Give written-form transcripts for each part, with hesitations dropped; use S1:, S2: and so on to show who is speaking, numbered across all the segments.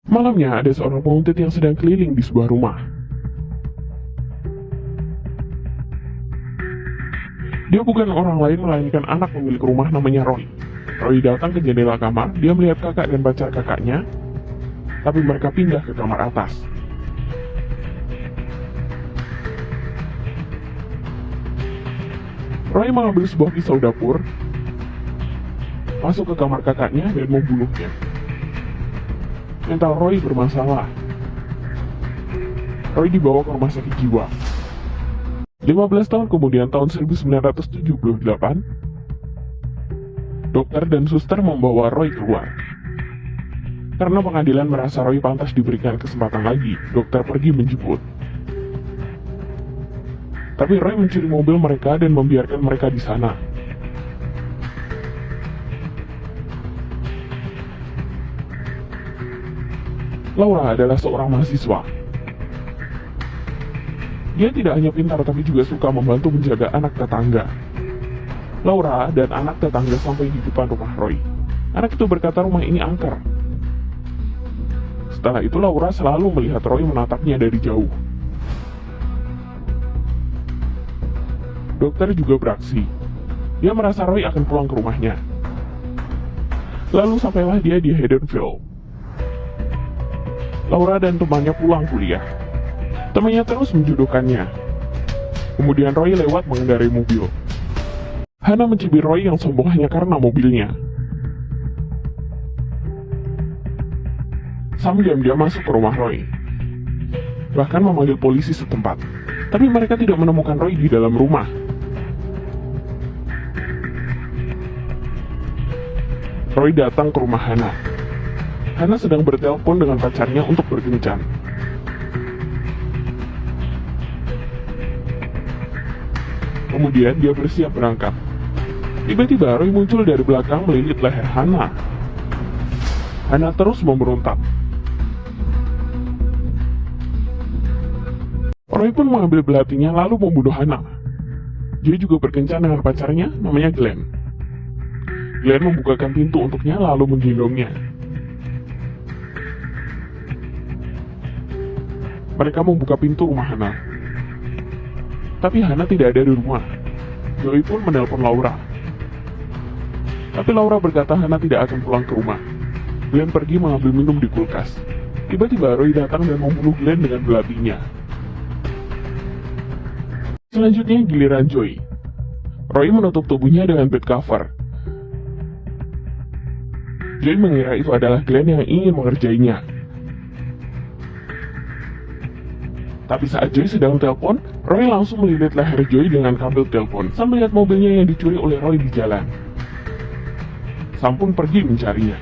S1: Malamnya, ada seorang penguntit yang sedang keliling di sebuah rumah. Dia bukan orang lain melainkan anak pemilik rumah namanya Roy. Roy datang ke jendela kamar, dia melihat kakak dan pacar kakaknya, tapi mereka pindah ke kamar atas. Roy mengambil sebuah pisau dapur, masuk ke kamar kakaknya dan membunuhnya. Mental Roy bermasalah. Roy dibawa ke rumah sakit jiwa. 15 tahun kemudian, tahun 1978, dokter dan suster membawa Roy keluar. Karena pengadilan merasa Roy pantas diberikan kesempatan lagi, dokter pergi menjemput. Tapi Roy mencuri mobil mereka dan membiarkan mereka di sana. Laura adalah seorang mahasiswa. Dia tidak hanya pintar tapi juga suka membantu menjaga anak tetangga. Laura dan anak tetangga sampai di depan rumah Roy. Anak itu berkata rumah ini angker. Setelah itu Laura selalu melihat Roy menatapnya dari jauh. Dokter juga beraksi. Dia merasa Roy akan pulang ke rumahnya. Lalu sampailah dia di Haddonfield. Laura dan temannya pulang kuliah. Temannya terus menjodohkannya. Kemudian Roy lewat mengendarai mobil. Hannah mencibir Roy yang sombong hanya karena mobilnya. Sam diam-diam masuk ke rumah Roy, bahkan memanggil polisi setempat. Tapi mereka tidak menemukan Roy di dalam rumah. Roy datang ke rumah Hannah. Hannah sedang bertelepon dengan pacarnya untuk berkencan. Kemudian dia bersiap berangkat. Tiba-tiba Roy muncul dari belakang melilit leher Hannah. Hannah terus memberontak. Roy pun mengambil belatinya lalu membunuh Hannah. Dia juga berkencan dengan pacarnya namanya Glenn. Glenn membukakan pintu untuknya lalu menggendongnya. Mereka membuka pintu rumah Hannah. Tapi Hannah tidak ada di rumah. Joey pun menelpon Laura. Tapi Laura berkata Hannah tidak akan pulang ke rumah. Glenn pergi mengambil minum di kulkas. Tiba-tiba Roy datang dan membunuh Glenn dengan belatinya. Selanjutnya giliran Joey. Roy menutup tubuhnya dengan bed cover. Joey mengira itu adalah Glenn yang ingin mengerjainya. Tapi saat Joey sedang telepon, Roy langsung melilit leher Joey dengan kabel telepon. Sam melihat mobilnya yang dicuri oleh Roy di jalan. Sam pun pergi mencarinya.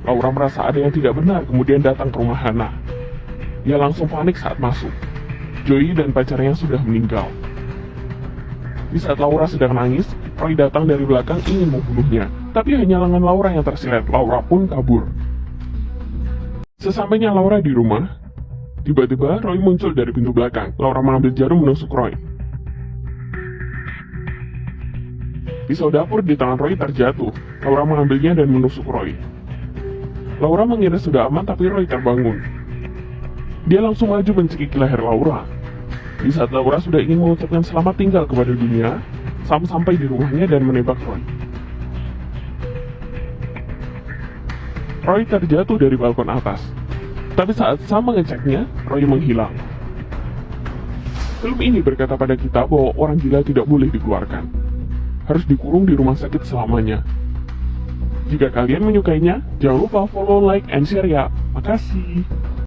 S1: Laura merasa ada yang tidak benar, kemudian datang ke rumah Hannah. Dia langsung panik saat masuk. Joey dan pacarnya sudah meninggal. Di saat Laura sedang nangis, Roy datang dari belakang ingin membunuhnya. Tapi hanya lengan Laura yang tersilet. Laura pun kabur. Sesampainya Laura di rumah, tiba-tiba Roy muncul dari pintu belakang. Laura mengambil jarum menusuk Roy. Pisau dapur di tangan Roy terjatuh. Laura mengambilnya dan menusuk Roy. Laura mengira sudah aman, tapi Roy terbangun. Dia langsung maju mencekik leher Laura. Di saat Laura sudah ingin mengucapkan selamat tinggal kepada dunia, Sam sampai di rumahnya dan menembak Roy. Roy terjatuh dari balkon atas. Tapi saat Sam mengeceknya, Roy menghilang. Film ini berkata pada kita bahwa orang gila tidak boleh dikeluarkan. Harus dikurung di rumah sakit selamanya. Jika kalian menyukainya, jangan lupa follow, like, and share ya. Makasih.